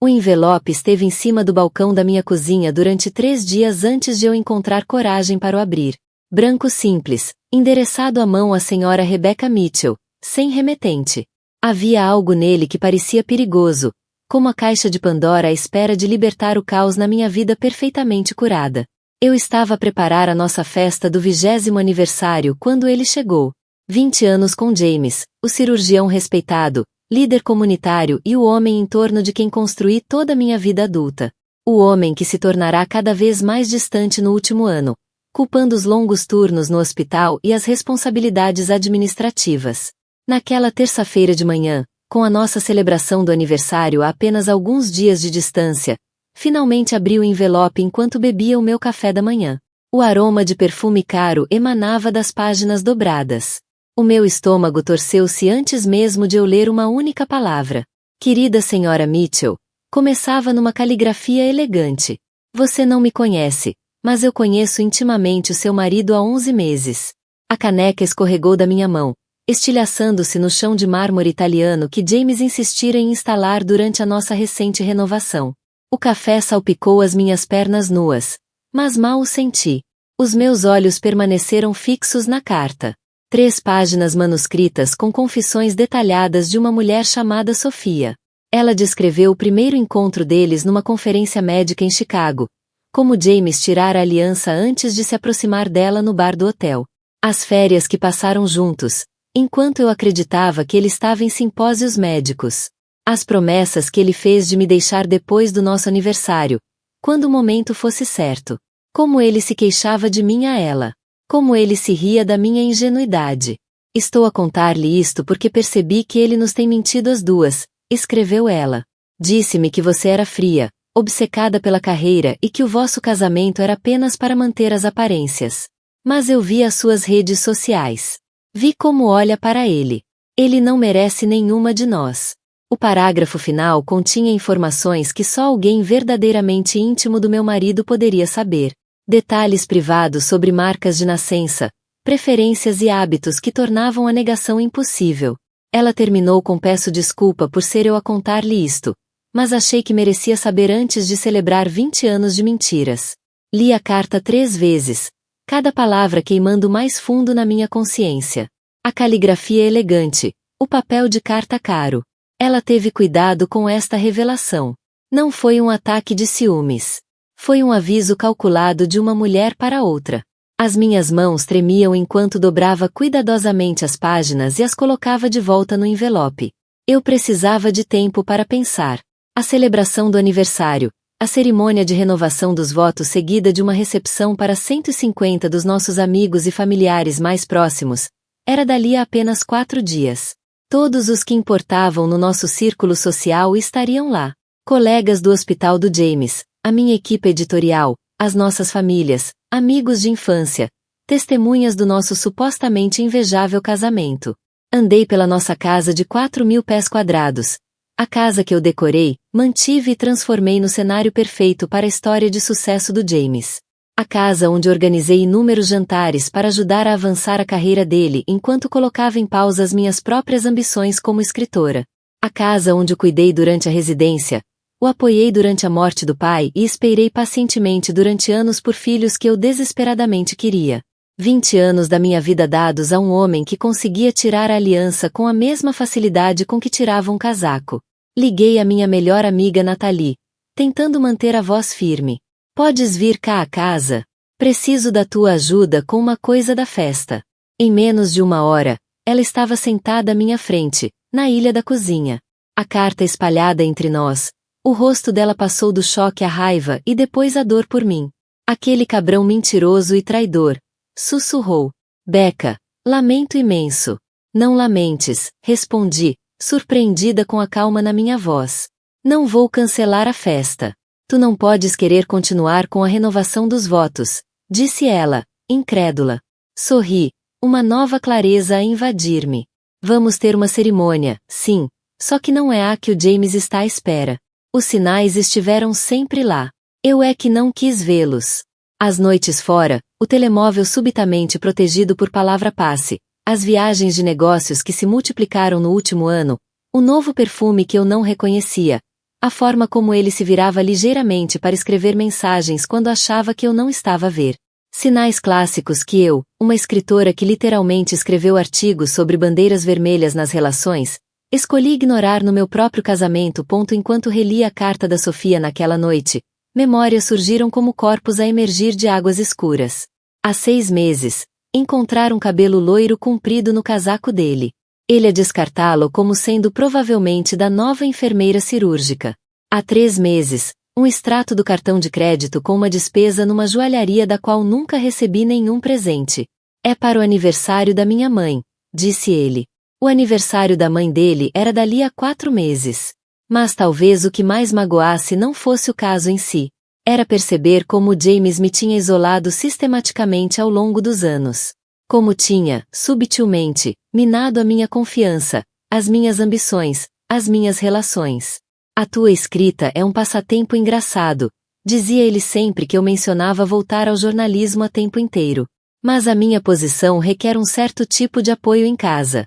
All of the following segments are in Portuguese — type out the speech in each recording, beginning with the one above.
O envelope esteve em cima do balcão da minha cozinha durante 3 dias antes de eu encontrar coragem para o abrir. Branco simples, endereçado à mão à senhora Rebecca Mitchell, sem remetente. Havia algo nele que parecia perigoso, como a caixa de Pandora à espera de libertar o caos na minha vida perfeitamente curada. Eu estava a preparar a nossa festa do 20º aniversário quando ele chegou. 20 anos com James, o cirurgião respeitado, líder comunitário e o homem em torno de quem construí toda a minha vida adulta. O homem que se tornará cada vez mais distante no último ano, culpando os longos turnos no hospital e as responsabilidades administrativas. Naquela terça-feira de manhã, com a nossa celebração do aniversário a apenas alguns dias de distância, finalmente abri o envelope enquanto bebia o meu café da manhã. O aroma de perfume caro emanava das páginas dobradas. O meu estômago torceu-se antes mesmo de eu ler uma única palavra. Querida senhora Mitchell, começava numa caligrafia elegante. Você não me conhece, mas eu conheço intimamente o seu marido há 11 meses. A caneca escorregou da minha mão, estilhaçando-se no chão de mármore italiano que James insistira em instalar durante a nossa recente renovação. O café salpicou as minhas pernas nuas, mas mal o senti. Os meus olhos permaneceram fixos na carta. 3 páginas manuscritas com confissões detalhadas de uma mulher chamada Sofia. Ela descreveu o primeiro encontro deles numa conferência médica em Chicago, como James tirara a aliança antes de se aproximar dela no bar do hotel. As férias que passaram juntos, enquanto eu acreditava que ele estava em simpósios médicos. As promessas que ele fez de me deixar depois do nosso aniversário, quando o momento fosse certo. Como ele se queixava de mim a ela. Como ele se ria da minha ingenuidade. Estou a contar-lhe isto porque percebi que ele nos tem mentido as duas, escreveu ela. Disse-me que você era fria, obcecada pela carreira e que o vosso casamento era apenas para manter as aparências. Mas eu vi as suas redes sociais. Vi como olha para ele. Ele não merece nenhuma de nós. O parágrafo final continha informações que só alguém verdadeiramente íntimo do meu marido poderia saber. Detalhes privados sobre marcas de nascença, preferências e hábitos que tornavam a negação impossível. Ela terminou com peço desculpa por ser eu a contar-lhe isto, mas achei que merecia saber antes de celebrar 20 anos de mentiras. Li a carta 3 vezes, cada palavra queimando mais fundo na minha consciência. A caligrafia elegante, o papel de carta caro. Ela teve cuidado com esta revelação. Não foi um ataque de ciúmes. Foi um aviso calculado de uma mulher para outra. As minhas mãos tremiam enquanto dobrava cuidadosamente as páginas e as colocava de volta no envelope. Eu precisava de tempo para pensar. A celebração do aniversário, a cerimônia de renovação dos votos seguida de uma recepção para 150 dos nossos amigos e familiares mais próximos, era dali a apenas 4 dias. Todos os que importavam no nosso círculo social estariam lá. Colegas do hospital do James, a minha equipe editorial, as nossas famílias, amigos de infância, testemunhas do nosso supostamente invejável casamento. Andei pela nossa casa de 4.000 pés quadrados. A casa que eu decorei, mantive e transformei no cenário perfeito para a história de sucesso do James. A casa onde organizei inúmeros jantares para ajudar a avançar a carreira dele enquanto colocava em pausa as minhas próprias ambições como escritora. A casa onde o cuidei durante a residência, o apoiei durante a morte do pai e esperei pacientemente durante anos por filhos que eu desesperadamente queria. 20 anos da minha vida dados a um homem que conseguia tirar a aliança com a mesma facilidade com que tirava um casaco. Liguei à minha melhor amiga Nathalie, tentando manter a voz firme. Podes vir cá à casa? Preciso da tua ajuda com uma coisa da festa. Em menos de 1 hora, ela estava sentada à minha frente, na ilha da cozinha. A carta espalhada entre nós. O rosto dela passou do choque à raiva e depois à dor por mim. Aquele cabrão mentiroso e traidor. Sussurrou. Becca, lamento imenso. Não lamentes, respondi, surpreendida com a calma na minha voz. Não vou cancelar a festa. Tu não podes querer continuar com a renovação dos votos, disse ela, incrédula. Sorri, uma nova clareza a invadir-me. Vamos ter uma cerimônia, sim, só que não é a que o James está à espera. Os sinais estiveram sempre lá. Eu é que não quis vê-los. As noites fora, o telemóvel subitamente protegido por palavra-passe, as viagens de negócios que se multiplicaram no último ano, o novo perfume que eu não reconhecia, A forma como ele se virava ligeiramente para escrever mensagens quando achava que eu não estava a ver. Sinais clássicos que eu, uma escritora que literalmente escreveu artigos sobre bandeiras vermelhas nas relações, escolhi ignorar no meu próprio casamento. Enquanto relia a carta da Sofia naquela noite, memórias surgiram como corpos a emergir de águas escuras. Há 6 meses, encontrar um cabelo loiro comprido no casaco dele. Ele a descartá-lo como sendo provavelmente da nova enfermeira cirúrgica. Há 3 meses, um extrato do cartão de crédito com uma despesa numa joalharia da qual nunca recebi nenhum presente. É para o aniversário da minha mãe, disse ele. O aniversário da mãe dele era dali a 4 meses. Mas talvez o que mais magoasse não fosse o caso em si. Era perceber como James me tinha isolado sistematicamente ao longo dos anos. Como tinha, subtilmente, minado a minha confiança, as minhas ambições, as minhas relações. A tua escrita é um passatempo engraçado, dizia ele sempre que eu mencionava voltar ao jornalismo a tempo inteiro. Mas a minha posição requer um certo tipo de apoio em casa.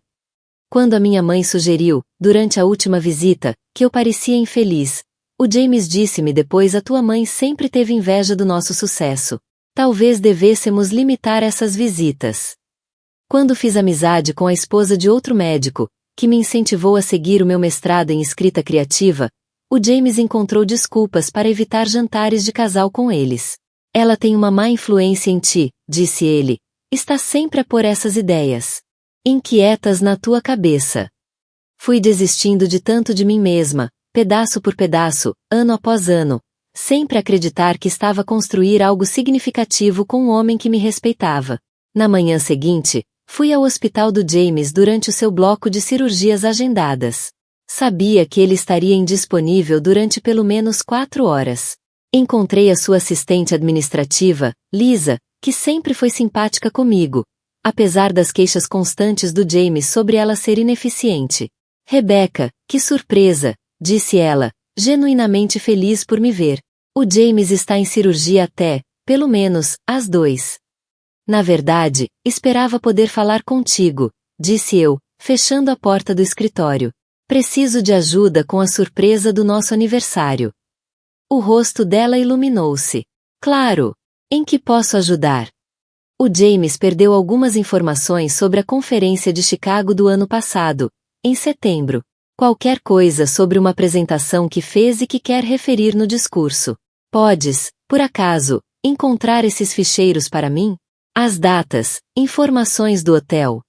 Quando a minha mãe sugeriu, durante a última visita, que eu parecia infeliz, o James disse-me depois: a tua mãe sempre teve inveja do nosso sucesso. Talvez devêssemos limitar essas visitas. Quando fiz amizade com a esposa de outro médico, que me incentivou a seguir o meu mestrado em escrita criativa, o James encontrou desculpas para evitar jantares de casal com eles. Ela tem uma má influência em ti, disse ele. Está sempre a pôr essas ideias inquietas na tua cabeça. Fui desistindo de tanto de mim mesma, pedaço por pedaço, ano após ano, sempre acreditar que estava a construir algo significativo com um homem que me respeitava. Na manhã seguinte, fui ao hospital do James durante o seu bloco de cirurgias agendadas. Sabia que ele estaria indisponível durante pelo menos 4 horas. Encontrei a sua assistente administrativa, Lisa, que sempre foi simpática comigo, apesar das queixas constantes do James sobre ela ser ineficiente. Rebecca, que surpresa, disse ela, genuinamente feliz por me ver. O James está em cirurgia até, pelo menos, às 2. Na verdade, esperava poder falar contigo, disse eu, fechando a porta do escritório. Preciso de ajuda com a surpresa do nosso aniversário. O rosto dela iluminou-se. Claro! Em que posso ajudar? O James perdeu algumas informações sobre a conferência de Chicago do ano passado, em setembro. Qualquer coisa sobre uma apresentação que fez e que quer referir no discurso. Podes, por acaso, encontrar esses ficheiros para mim? As datas, informações do hotel.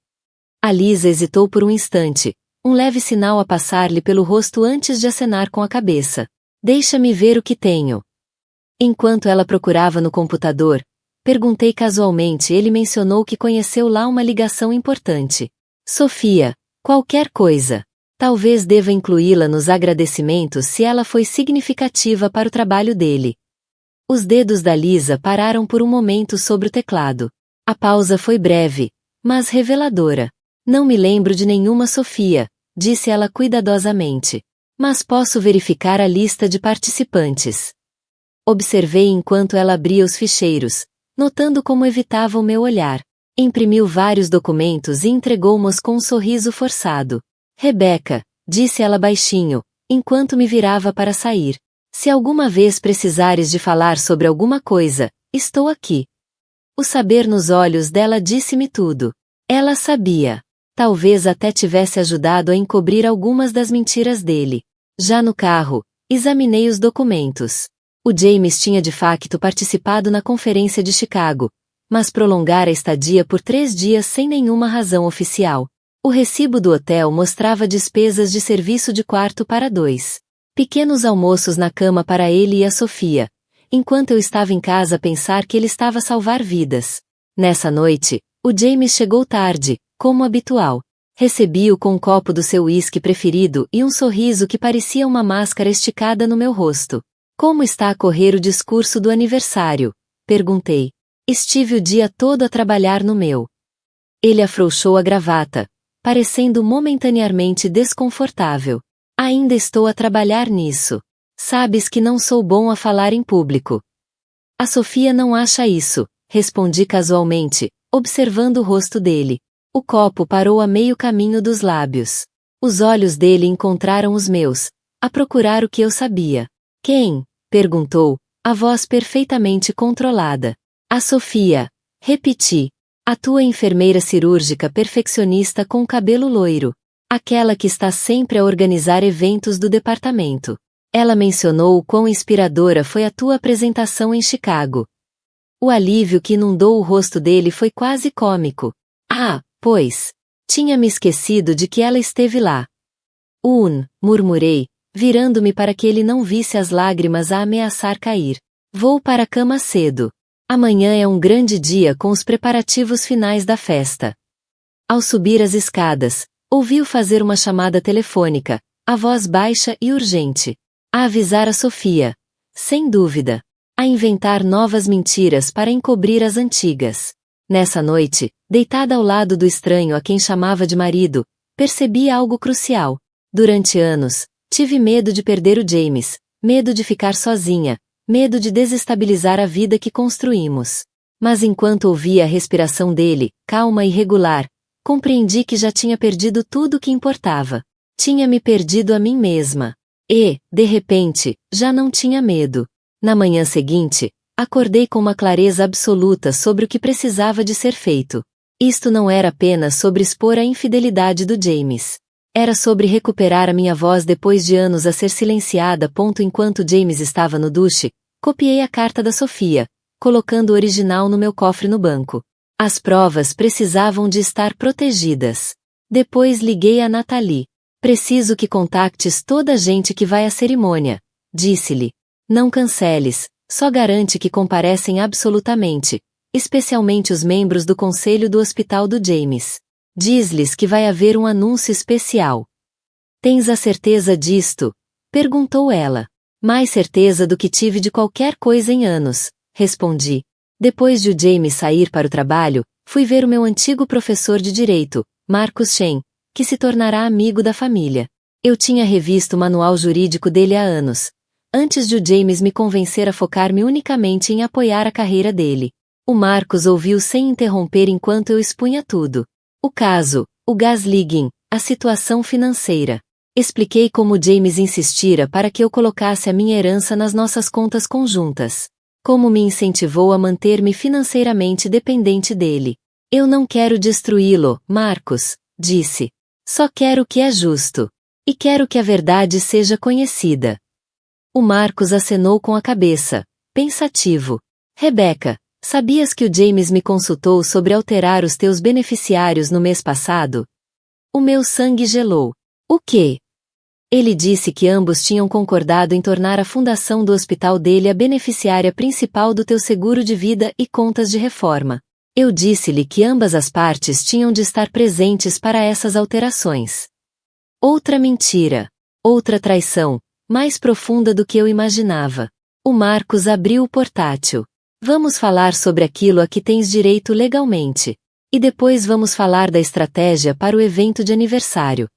A Lisa hesitou por um instante, um leve sinal a passar-lhe pelo rosto antes de acenar com a cabeça. Deixa-me ver o que tenho. Enquanto ela procurava no computador, perguntei casualmente. Ele mencionou que conheceu lá uma ligação importante. Sofia, qualquer coisa. Talvez deva incluí-la nos agradecimentos se ela foi significativa para o trabalho dele. Os dedos da Lisa pararam por um momento sobre o teclado. A pausa foi breve, mas reveladora. Não me lembro de nenhuma Sofia, disse ela cuidadosamente. Mas posso verificar a lista de participantes. Observei enquanto ela abria os ficheiros, notando como evitava o meu olhar. Imprimiu vários documentos e entregou-mos com um sorriso forçado. Rebecca, disse ela baixinho, enquanto me virava para sair. Se alguma vez precisares de falar sobre alguma coisa, estou aqui. O saber nos olhos dela disse-me tudo. Ela sabia. Talvez até tivesse ajudado a encobrir algumas das mentiras dele. Já no carro, examinei os documentos. O James tinha de facto participado na conferência de Chicago, mas prolongara a estadia por 3 dias sem nenhuma razão oficial. O recibo do hotel mostrava despesas de serviço de quarto para 2. Pequenos almoços na cama para ele e a Sofia, enquanto eu estava em casa a pensar que ele estava a salvar vidas. Nessa noite, o James chegou tarde, como habitual. Recebi-o com um copo do seu uísque preferido e um sorriso que parecia uma máscara esticada no meu rosto. Como está a correr o discurso do aniversário? Perguntei. Estive o dia todo a trabalhar no meu. Ele afrouxou a gravata, parecendo momentaneamente desconfortável. Ainda estou a trabalhar nisso. Sabes que não sou bom a falar em público. A Sofia não acha isso, respondi casualmente, observando o rosto dele. O copo parou a meio caminho dos lábios. Os olhos dele encontraram os meus, a procurar o que eu sabia. Quem? Perguntou, a voz perfeitamente controlada. A Sofia. Repeti. A tua enfermeira cirúrgica perfeccionista com cabelo loiro. Aquela que está sempre a organizar eventos do departamento. Ela mencionou o quão inspiradora foi a tua apresentação em Chicago. O alívio que inundou o rosto dele foi quase cômico. Ah, pois. Tinha me esquecido de que ela esteve lá. Murmurei, virando-me para que ele não visse as lágrimas a ameaçar cair. Vou para a cama cedo. Amanhã é um grande dia com os preparativos finais da festa. Ao subir as escadas, ouvi-o fazer uma chamada telefônica, a voz baixa e urgente. A avisar a Sofia. Sem dúvida. A inventar novas mentiras para encobrir as antigas. Nessa noite, deitada ao lado do estranho a quem chamava de marido, percebi algo crucial. Durante anos, tive medo de perder o James, medo de ficar sozinha, medo de desestabilizar a vida que construímos. Mas enquanto ouvia a respiração dele, calma e regular, compreendi que já tinha perdido tudo o que importava. Tinha me perdido a mim mesma. E, de repente, já não tinha medo. Na manhã seguinte, acordei com uma clareza absoluta sobre o que precisava de ser feito. Isto não era apenas sobre expor a infidelidade do James. Era sobre recuperar a minha voz depois de anos a ser silenciada. Enquanto James estava no duche, copiei a carta da Sofia, colocando o original no meu cofre no banco. As provas precisavam de estar protegidas. Depois liguei a Nathalie. Preciso que contactes toda a gente que vai à cerimônia, disse-lhe. Não canceles, só garante que comparecem absolutamente, especialmente os membros do conselho do hospital do James. Diz-lhes que vai haver um anúncio especial. Tens a certeza disto? Perguntou ela. Mais certeza do que tive de qualquer coisa em anos, respondi. Depois de o James sair para o trabalho, fui ver o meu antigo professor de direito, Marcus Shen, que se tornará amigo da família. Eu tinha revisto o manual jurídico dele há anos, antes de o James me convencer a focar-me unicamente em apoiar a carreira dele. O Marcus ouviu sem interromper enquanto eu expunha tudo. O caso, o gaslighting, a situação financeira. Expliquei como James insistira para que eu colocasse a minha herança nas nossas contas conjuntas. Como me incentivou a manter-me financeiramente dependente dele. Eu não quero destruí-lo, Marcus, disse. Só quero o que é justo. E quero que a verdade seja conhecida. O Marcus acenou com a cabeça, pensativo. Rebecca, sabias que o James me consultou sobre alterar os teus beneficiários no mês passado? O meu sangue gelou. O quê? Ele disse que ambos tinham concordado em tornar a fundação do hospital dele a beneficiária principal do teu seguro de vida e contas de reforma. Eu disse-lhe que ambas as partes tinham de estar presentes para essas alterações. Outra mentira. Outra traição, mais profunda do que eu imaginava. O Marcus abriu o portátil. Vamos falar sobre aquilo a que tens direito legalmente. E depois vamos falar da estratégia para o evento de aniversário.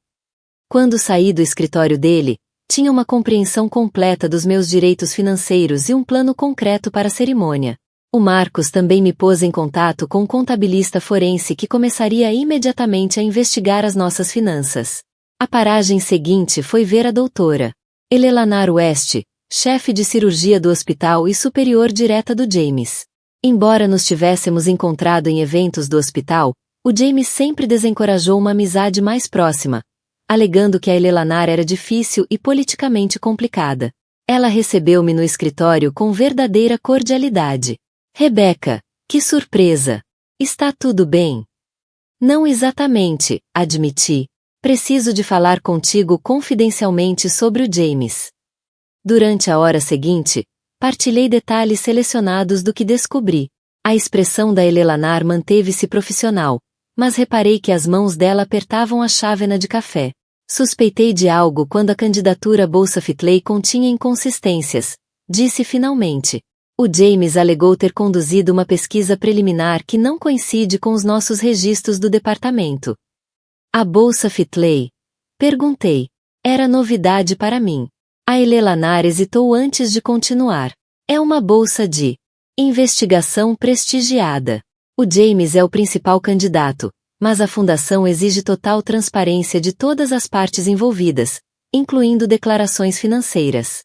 Quando saí do escritório dele, tinha uma compreensão completa dos meus direitos financeiros e um plano concreto para a cerimônia. O Marcus também me pôs em contato com um contabilista forense que começaria imediatamente a investigar as nossas finanças. A paragem seguinte foi ver a doutora Eleanor West, chefe de cirurgia do hospital e superior direta do James. Embora nos tivéssemos encontrado em eventos do hospital, o James sempre desencorajou uma amizade mais próxima, alegando que a Eleanor era difícil e politicamente complicada. Ela recebeu-me no escritório com verdadeira cordialidade. Rebecca, que surpresa! Está tudo bem? Não exatamente, admiti. Preciso de falar contigo confidencialmente sobre o James. Durante a hora seguinte, partilhei detalhes selecionados do que descobri. A expressão da Eleanor manteve-se profissional, mas reparei que as mãos dela apertavam a chávena de café. Suspeitei de algo quando a candidatura Bolsa Fitley continha inconsistências, disse finalmente. O James alegou ter conduzido uma pesquisa preliminar que não coincide com os nossos registros do departamento. A Bolsa Fitley? Perguntei. Era novidade para mim. A Eleanor hesitou antes de continuar. É uma bolsa de investigação prestigiada. O James é o principal candidato, mas a fundação exige total transparência de todas as partes envolvidas, incluindo declarações financeiras.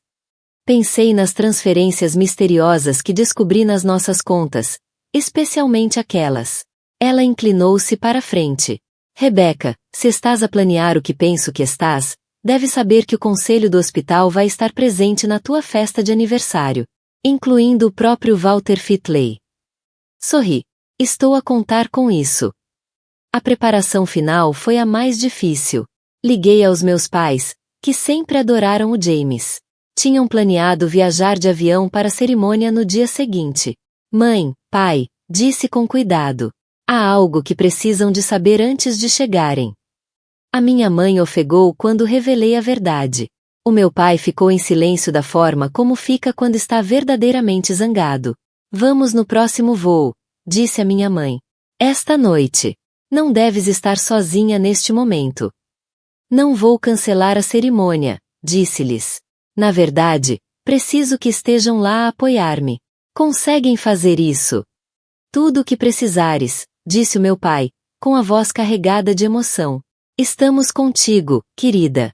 Pensei nas transferências misteriosas que descobri nas nossas contas, especialmente aquelas. Ela inclinou-se para a frente. Rebecca, se estás a planear o que penso que estás, deve saber que o conselho do hospital vai estar presente na tua festa de aniversário, incluindo o próprio Walter Fitley. Sorri. Estou a contar com isso. A preparação final foi a mais difícil. Liguei aos meus pais, que sempre adoraram o James. Tinham planeado viajar de avião para a cerimônia no dia seguinte. Mãe, pai, disse com cuidado. Há algo que precisam de saber antes de chegarem. A minha mãe ofegou quando revelei a verdade. O meu pai ficou em silêncio da forma como fica quando está verdadeiramente zangado. Vamos no próximo voo, disse a minha mãe. Esta noite. Não deves estar sozinha neste momento. Não vou cancelar a cerimônia, disse-lhes. Na verdade, preciso que estejam lá a apoiar-me. Conseguem fazer isso? Tudo o que precisares, disse o meu pai, com a voz carregada de emoção. Estamos contigo, querida.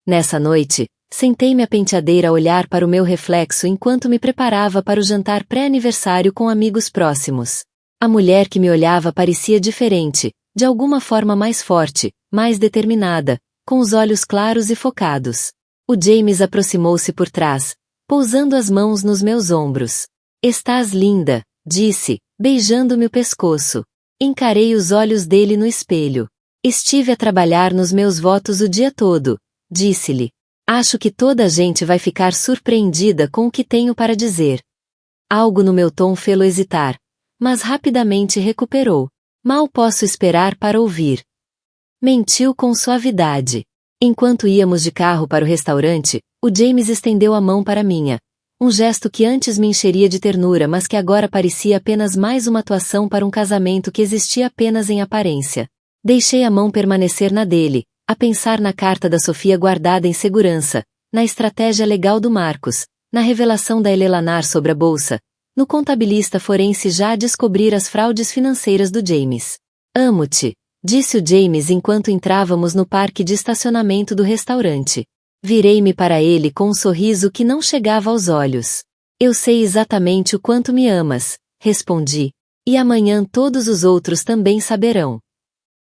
Nessa noite, sentei-me à penteadeira a olhar para o meu reflexo enquanto me preparava para o jantar pré-aniversário com amigos próximos. A mulher que me olhava parecia diferente, de alguma forma mais forte, mais determinada, com os olhos claros e focados. O James aproximou-se por trás, pousando as mãos nos meus ombros. Estás linda, disse, beijando-me o pescoço. Encarei os olhos dele no espelho. Estive a trabalhar nos meus votos o dia todo, disse-lhe. Acho que toda a gente vai ficar surpreendida com o que tenho para dizer. Algo no meu tom fê-lo hesitar, mas rapidamente recuperou. Mal posso esperar para ouvir. Mentiu com suavidade. Enquanto íamos de carro para o restaurante, o James estendeu a mão para a minha. Um gesto que antes me encheria de ternura mas que agora parecia apenas mais uma atuação para um casamento que existia apenas em aparência. Deixei a mão permanecer na dele, a pensar na carta da Sofia guardada em segurança, na estratégia legal do Marcos, na revelação da Elelanar sobre a bolsa, no contabilista forense já a descobrir as fraudes financeiras do James. Amo-te, disse o James enquanto entrávamos no parque de estacionamento do restaurante. Virei-me para ele com um sorriso que não chegava aos olhos. Eu sei exatamente o quanto me amas, respondi. E amanhã todos os outros também saberão.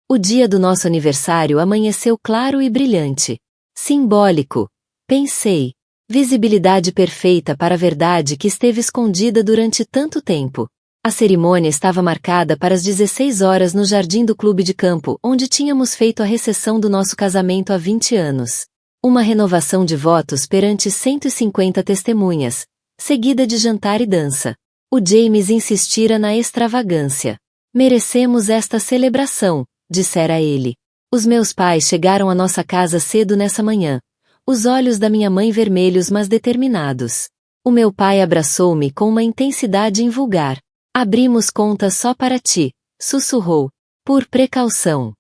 O dia do nosso aniversário amanheceu claro e brilhante. Simbólico. Pensei. Visibilidade perfeita para a verdade que esteve escondida durante tanto tempo. A cerimônia estava marcada para as 16 horas no jardim do clube de campo, onde tínhamos feito a recepção do nosso casamento há 20 anos. Uma renovação de votos perante 150 testemunhas, seguida de jantar e dança. O James insistira na extravagância. Merecemos esta celebração, dissera ele. Os meus pais chegaram à nossa casa cedo nessa manhã. Os olhos da minha mãe vermelhos mas determinados. O meu pai abraçou-me com uma intensidade invulgar. Abrimos conta só para ti, sussurrou. Por precaução.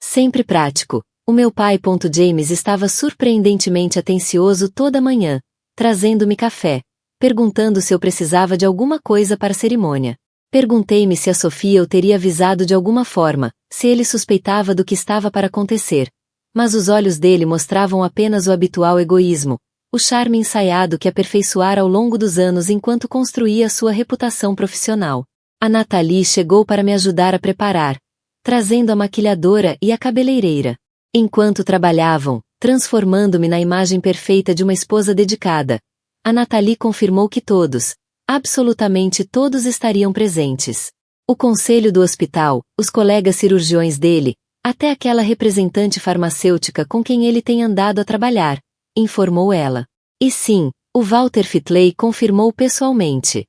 Sempre prático, o meu pai. James estava surpreendentemente atencioso toda manhã, trazendo-me café, perguntando se eu precisava de alguma coisa para a cerimônia. Perguntei-me se a Sofia o teria avisado de alguma forma, se ele suspeitava do que estava para acontecer. Mas os olhos dele mostravam apenas o habitual egoísmo, o charme ensaiado que aperfeiçoara ao longo dos anos enquanto construía sua reputação profissional. A Nathalie chegou para me ajudar a preparar, trazendo a maquilhadora e a cabeleireira. Enquanto trabalhavam, transformando-me na imagem perfeita de uma esposa dedicada, a Nathalie confirmou que todos, absolutamente todos estariam presentes. O conselho do hospital, os colegas cirurgiões dele, até aquela representante farmacêutica com quem ele tem andado a trabalhar, informou ela. E sim, o Walter Fitley confirmou pessoalmente.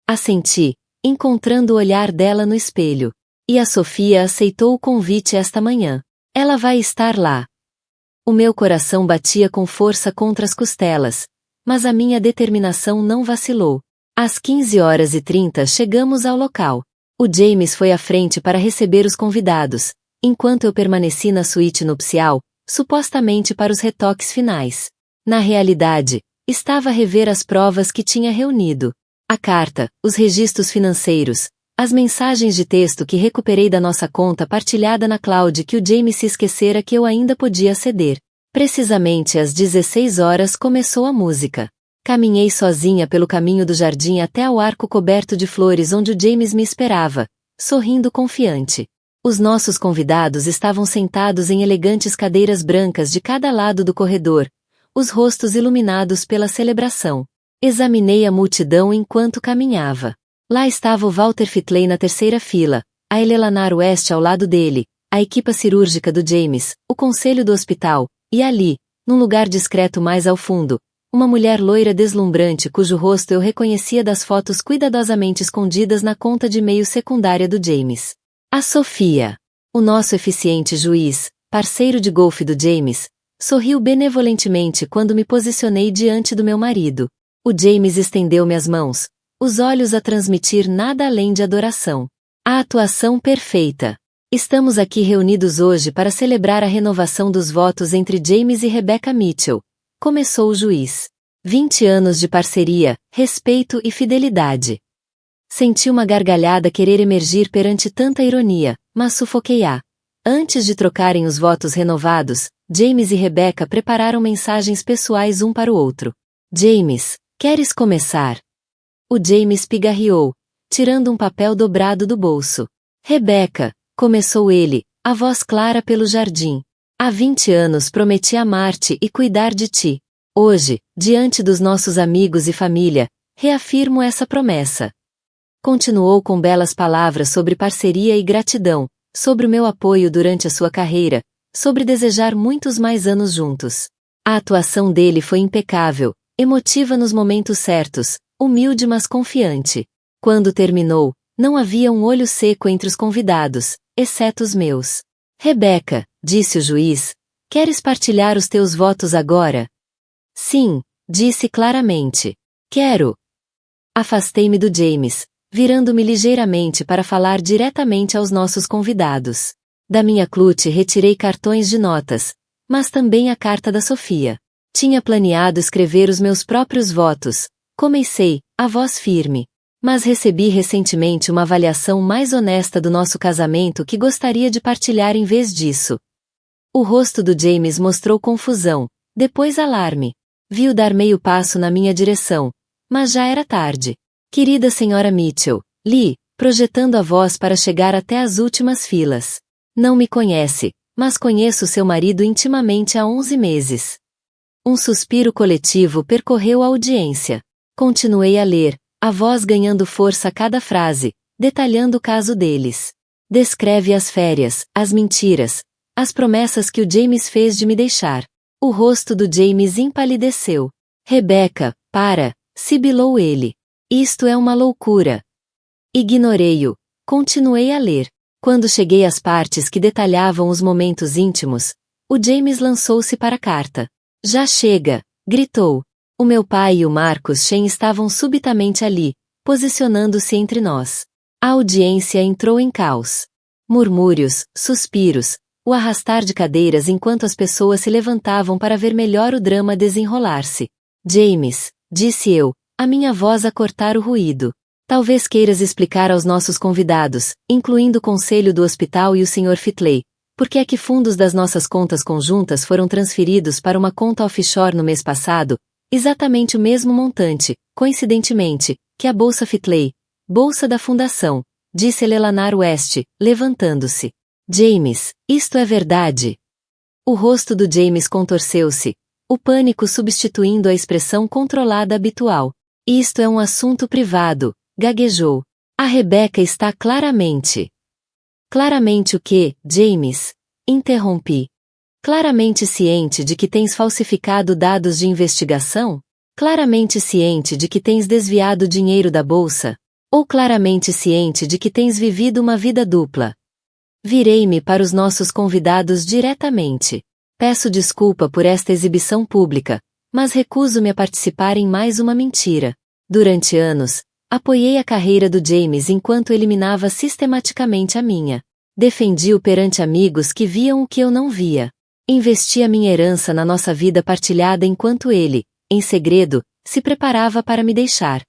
Assenti, encontrando o olhar dela no espelho. E a Sofia aceitou o convite esta manhã. Ela vai estar lá. O meu coração batia com força contra as costelas, mas a minha determinação não vacilou. Às 15h30 chegamos ao local. O James foi à frente para receber os convidados, enquanto eu permaneci na suíte nupcial, supostamente para os retoques finais. Na realidade, estava a rever as provas que tinha reunido. A carta, os registros financeiros, as mensagens de texto que recuperei da nossa conta partilhada na cloud que o James se esquecera que eu ainda podia aceder. Precisamente às 16 horas começou a música. Caminhei sozinha pelo caminho do jardim até ao arco coberto de flores onde o James me esperava, sorrindo confiante. Os nossos convidados estavam sentados em elegantes cadeiras brancas de cada lado do corredor, os rostos iluminados pela celebração. Examinei a multidão enquanto caminhava. Lá estava o Walter Fitley na terceira fila, a Eleanor West ao lado dele, a equipa cirúrgica do James, o conselho do hospital, e ali, num lugar discreto mais ao fundo, uma mulher loira deslumbrante cujo rosto eu reconhecia das fotos cuidadosamente escondidas na conta de e-mail secundária do James. A Sofia. O nosso eficiente juiz, parceiro de golfe do James, sorriu benevolentemente quando me posicionei diante do meu marido. O James estendeu-me as mãos, os olhos a transmitir nada além de adoração. A atuação perfeita. Estamos aqui reunidos hoje para celebrar a renovação dos votos entre James e Rebecca Mitchell, começou o juiz. 20 anos de parceria, respeito e fidelidade. Senti uma gargalhada querer emergir perante tanta ironia, mas sufoquei-a. Antes de trocarem os votos renovados, James e Rebecca prepararam mensagens pessoais um para o outro. James, queres começar? O James pigarreou, tirando um papel dobrado do bolso. Rebecca, começou ele, a voz clara pelo jardim. Há 20 anos prometi amar-te e cuidar de ti. Hoje, diante dos nossos amigos e família, reafirmo essa promessa. Continuou com belas palavras sobre parceria e gratidão, sobre o meu apoio durante a sua carreira, sobre desejar muitos mais anos juntos. A atuação dele foi impecável, emotiva nos momentos certos, humilde mas confiante. Quando terminou, não havia um olho seco entre os convidados, exceto os meus. Rebecca, disse o juiz, queres partilhar os teus votos agora? Sim, disse claramente. Quero. Afastei-me do James, virando-me ligeiramente para falar diretamente aos nossos convidados. Da minha clute retirei cartões de notas, mas também a carta da Sofia. Tinha planeado escrever os meus próprios votos, comecei, a voz firme. Mas recebi recentemente uma avaliação mais honesta do nosso casamento que gostaria de partilhar em vez disso. O rosto do James mostrou confusão, depois alarme. Vi-o dar meio passo na minha direção, mas já era tarde. Querida senhora Mitchell, li, projetando a voz para chegar até as últimas filas. Não me conhece, mas conheço seu marido intimamente há 11 meses. Um suspiro coletivo percorreu a audiência. Continuei a ler, a voz ganhando força a cada frase, detalhando o caso deles. Descreve as férias, as mentiras, as promessas que o James fez de me deixar. O rosto do James empalideceu. Rebecca, para, sibilou ele. Isto é uma loucura. Ignorei-o. Continuei a ler. Quando cheguei às partes que detalhavam os momentos íntimos, o James lançou-se para a carta. Já chega, gritou. O meu pai e o Marcus Shen estavam subitamente ali, posicionando-se entre nós. A audiência entrou em caos. Murmúrios, suspiros, o arrastar de cadeiras enquanto as pessoas se levantavam para ver melhor o drama desenrolar-se. James, disse eu, a minha voz a cortar o ruído. Talvez queiras explicar aos nossos convidados, incluindo o conselho do hospital e o Sr. Fitley, por que é que fundos das nossas contas conjuntas foram transferidos para uma conta offshore no mês passado, exatamente o mesmo montante, coincidentemente, que a Bolsa Fitley, Bolsa da Fundação, disse Eleanor West, levantando-se. James, isto é verdade. O rosto do James contorceu-se, o pânico substituindo a expressão controlada habitual. Isto é um assunto privado, gaguejou. A Rebecca está claramente. Claramente o quê, James? Interrompi. Claramente ciente de que tens falsificado dados de investigação? Claramente ciente de que tens desviado dinheiro da bolsa? Ou claramente ciente de que tens vivido uma vida dupla? Virei-me para os nossos convidados diretamente. Peço desculpa por esta exibição pública, mas recuso-me a participar em mais uma mentira. Durante anos, apoiei a carreira do James enquanto eliminava sistematicamente a minha. Defendi-o perante amigos que viam o que eu não via. Investi a minha herança na nossa vida partilhada enquanto ele, em segredo, se preparava para me deixar.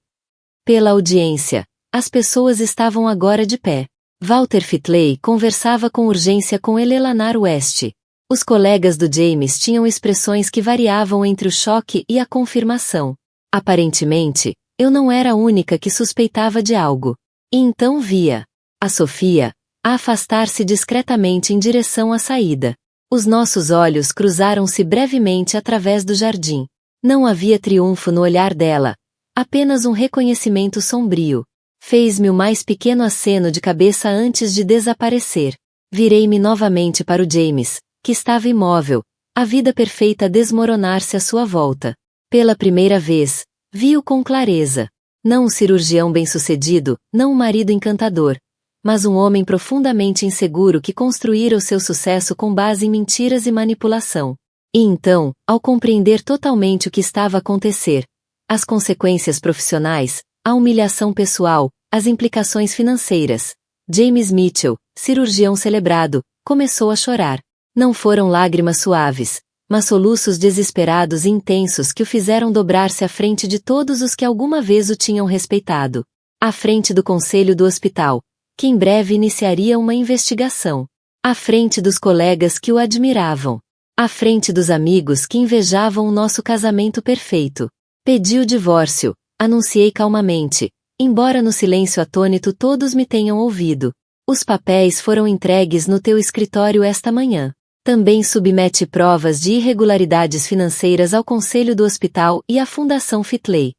Pela audiência, as pessoas estavam agora de pé. Walter Fitley conversava com urgência com Eleanor West. Os colegas do James tinham expressões que variavam entre o choque e a confirmação. Aparentemente, eu não era a única que suspeitava de algo. E então via a Sofia a afastar-se discretamente em direção à saída. Os nossos olhos cruzaram-se brevemente através do jardim. Não havia triunfo no olhar dela, apenas um reconhecimento sombrio. Fez-me o mais pequeno aceno de cabeça antes de desaparecer. Virei-me novamente para o James, que estava imóvel, a vida perfeita a desmoronar-se à sua volta. Pela primeira vez, vi-o com clareza. Não um cirurgião bem-sucedido, não um marido encantador, mas um homem profundamente inseguro que construíra o seu sucesso com base em mentiras e manipulação. E então, ao compreender totalmente o que estava a acontecer, as consequências profissionais, a humilhação pessoal, as implicações financeiras, James Mitchell, cirurgião celebrado, começou a chorar. Não foram lágrimas suaves, mas soluços desesperados e intensos que o fizeram dobrar-se à frente de todos os que alguma vez o tinham respeitado. À frente do conselho do hospital, que em breve iniciaria uma investigação. À frente dos colegas que o admiravam. À frente dos amigos que invejavam o nosso casamento perfeito. Pedi o divórcio, anunciei calmamente, embora no silêncio atônito todos me tenham ouvido. Os papéis foram entregues no teu escritório esta manhã. Também submete provas de irregularidades financeiras ao conselho do hospital e à Fundação Fitley.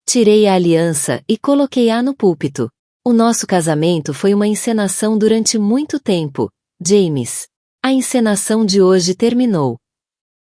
Tirei a aliança e coloquei-a no púlpito. O nosso casamento foi uma encenação durante muito tempo, James. A encenação de hoje terminou.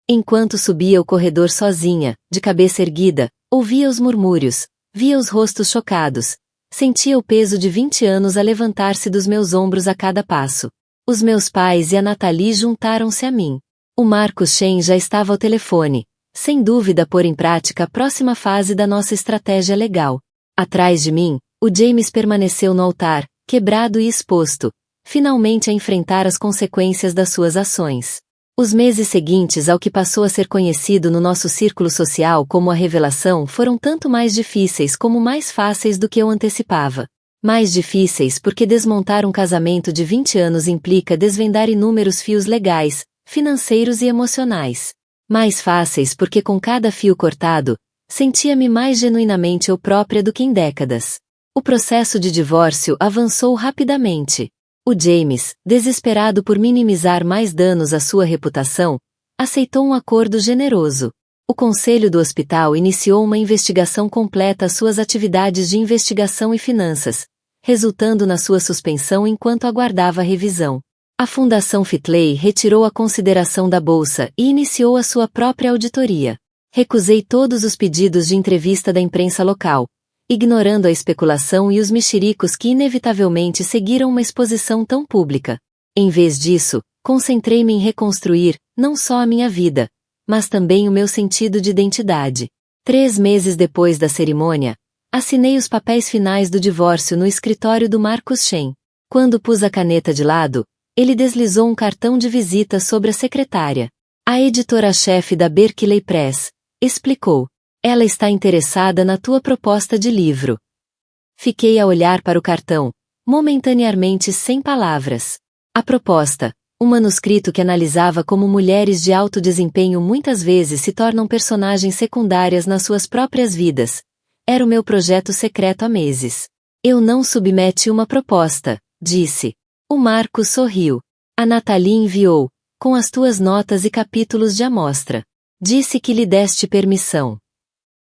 Enquanto subia o corredor sozinha, de cabeça erguida, ouvia os murmúrios, via os rostos chocados, sentia o peso de 20 anos a levantar-se dos meus ombros a cada passo. Os meus pais e a Nathalie juntaram-se a mim. O Marcus Shen já estava ao telefone, sem dúvida a pôr em prática a próxima fase da nossa estratégia legal. Atrás de mim, o James permaneceu no altar, quebrado e exposto, finalmente a enfrentar as consequências das suas ações. Os meses seguintes ao que passou a ser conhecido no nosso círculo social como a revelação foram tanto mais difíceis como mais fáceis do que eu antecipava. Mais difíceis porque desmontar um casamento de 20 anos implica desvendar inúmeros fios legais, financeiros e emocionais. Mais fáceis porque com cada fio cortado, sentia-me mais genuinamente eu própria do que em décadas. O processo de divórcio avançou rapidamente. O James, desesperado por minimizar mais danos à sua reputação, aceitou um acordo generoso. O conselho do hospital iniciou uma investigação completa às suas atividades de investigação e finanças, resultando na sua suspensão enquanto aguardava a revisão. A Fundação Fitley retirou a consideração da bolsa e iniciou a sua própria auditoria. Recusei todos os pedidos de entrevista da imprensa local, ignorando a especulação e os mexericos que inevitavelmente seguiram uma exposição tão pública. Em vez disso, concentrei-me em reconstruir, não só a minha vida, mas também o meu sentido de identidade. 3 meses depois da cerimônia, assinei os papéis finais do divórcio no escritório do Marcus Shen. Quando pus a caneta de lado, ele deslizou um cartão de visita sobre a secretária. A editora-chefe da Berkeley Press, explicou. Ela está interessada na tua proposta de livro. Fiquei a olhar para o cartão, momentaneamente sem palavras. A proposta, um manuscrito que analisava como mulheres de alto desempenho muitas vezes se tornam personagens secundárias nas suas próprias vidas, era o meu projeto secreto há meses. Eu não submeti uma proposta, disse. O Marcos sorriu. A Nathalie enviou, com as tuas notas e capítulos de amostra. Disse que lhe deste permissão.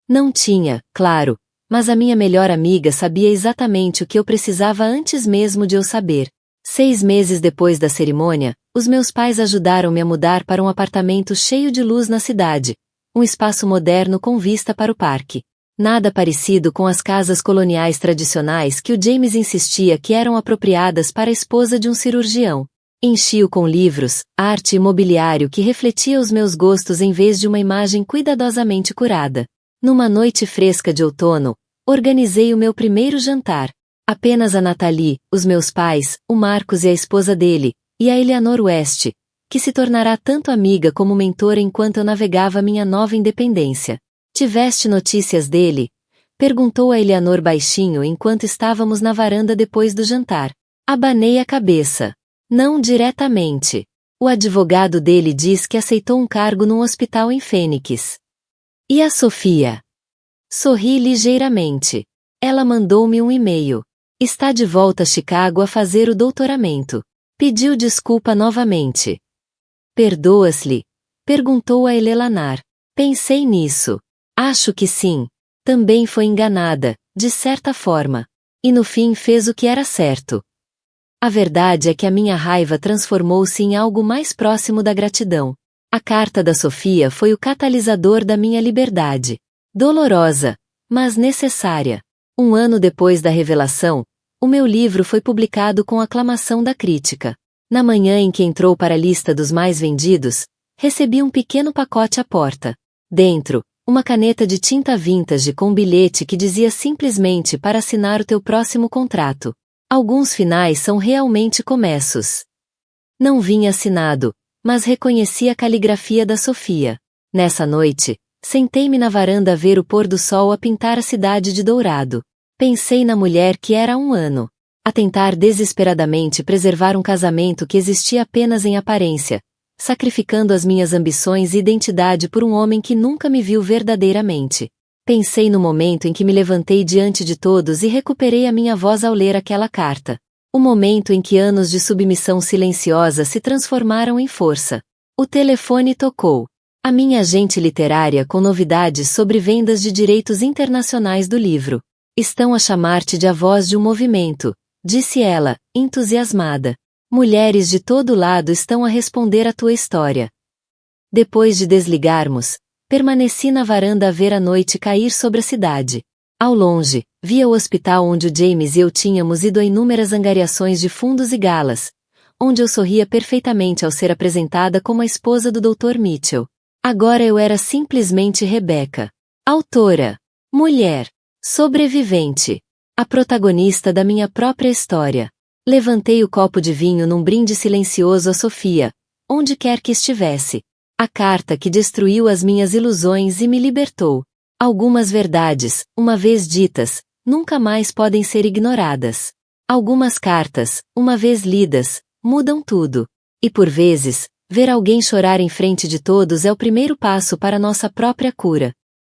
Não tinha, claro, mas a minha melhor amiga sabia exatamente o que eu precisava antes mesmo de eu saber. 6 meses depois da cerimônia, os meus pais ajudaram-me a mudar para um apartamento cheio de luz na cidade, um espaço moderno com vista para o parque. Nada parecido com as casas coloniais tradicionais que o James insistia que eram apropriadas para a esposa de um cirurgião. Enchi-o com livros, arte e mobiliário que refletia os meus gostos em vez de uma imagem cuidadosamente curada. Numa noite fresca de outono, organizei o meu primeiro jantar. Apenas a Nathalie, os meus pais, o Marcos e a esposa dele, e a Eleanor West, que se tornará tanto amiga como mentora enquanto eu navegava minha nova independência. Tiveste notícias dele? Perguntou a Eleanor baixinho enquanto estávamos na varanda depois do jantar. Abanei a cabeça. Não diretamente. O advogado dele diz que aceitou um cargo num hospital em Fênix. E a Sofia? Sorri ligeiramente. Ela mandou-me um e-mail. Está de volta a Chicago a fazer o doutoramento. Pediu desculpa novamente. Perdoas-lhe? Perguntou a Elelanar. Pensei nisso. Acho que sim. Também foi enganada, de certa forma. E no fim fez o que era certo. A verdade é que a minha raiva transformou-se em algo mais próximo da gratidão. A carta da Sofia foi o catalisador da minha liberdade. Dolorosa, mas necessária. 1 ano depois da revelação, o meu livro foi publicado com aclamação da crítica. Na manhã em que entrou para a lista dos mais vendidos, recebi um pequeno pacote à porta. Dentro, uma caneta de tinta vintage com um bilhete que dizia simplesmente para assinar o teu próximo contrato. Alguns finais são realmente começos. Não vinha assinado, mas reconheci a caligrafia da Sofia. Nessa noite, sentei-me na varanda a ver o pôr do sol a pintar a cidade de dourado. Pensei na mulher que era há 1 ano. A tentar desesperadamente preservar um casamento que existia apenas em aparência, sacrificando as minhas ambições e identidade por um homem que nunca me viu verdadeiramente. Pensei no momento em que me levantei diante de todos e recuperei a minha voz ao ler aquela carta. O momento em que anos de submissão silenciosa se transformaram em força. O telefone tocou. A minha agente literária com novidades sobre vendas de direitos internacionais do livro. Estão a chamar-te de a voz de um movimento, disse ela, entusiasmada. Mulheres de todo lado estão a responder à tua história. Depois de desligarmos, permaneci na varanda a ver a noite cair sobre a cidade. Ao longe, via o hospital onde o James e eu tínhamos ido a inúmeras angariações de fundos e galas, onde eu sorria perfeitamente ao ser apresentada como a esposa do Dr. Mitchell. Agora eu era simplesmente Rebecca. Autora. Mulher. Sobrevivente. A protagonista da minha própria história. Levantei o copo de vinho num brinde silencioso a Sofia, onde quer que estivesse. A carta que destruiu as minhas ilusões e me libertou. Algumas verdades, uma vez ditas, nunca mais podem ser ignoradas. Algumas cartas, uma vez lidas, mudam tudo. E por vezes, ver alguém chorar em frente de todos é o primeiro passo para nossa própria cura.